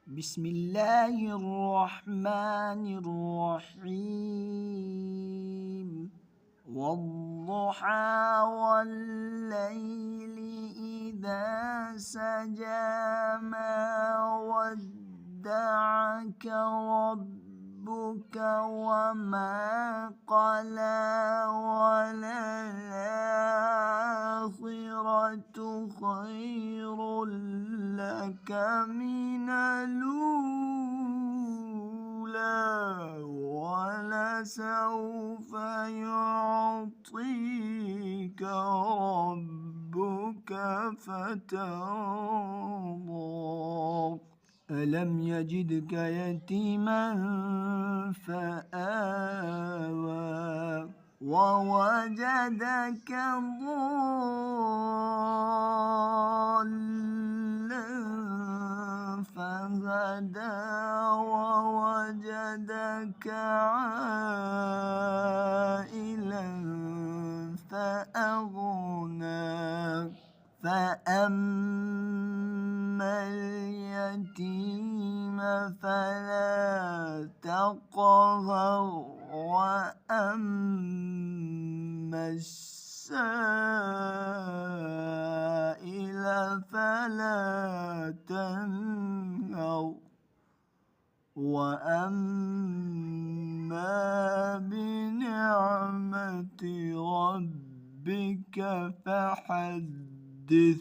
بسم الله الرحمن الرحيم والضحى والليل إذا سجى ما ودعك ربك وما قلى وللآخرة خير لك من الأولى ولسوف يعطيك ربك فترضى ألم يجدك يتيما فآوى ووجدك ضالا فهدى ووجدك عائلا فأغنى فأما اليتيم فلا تقهر وأما السائل فلا تنهر وأما بنعمة ربك فحدث.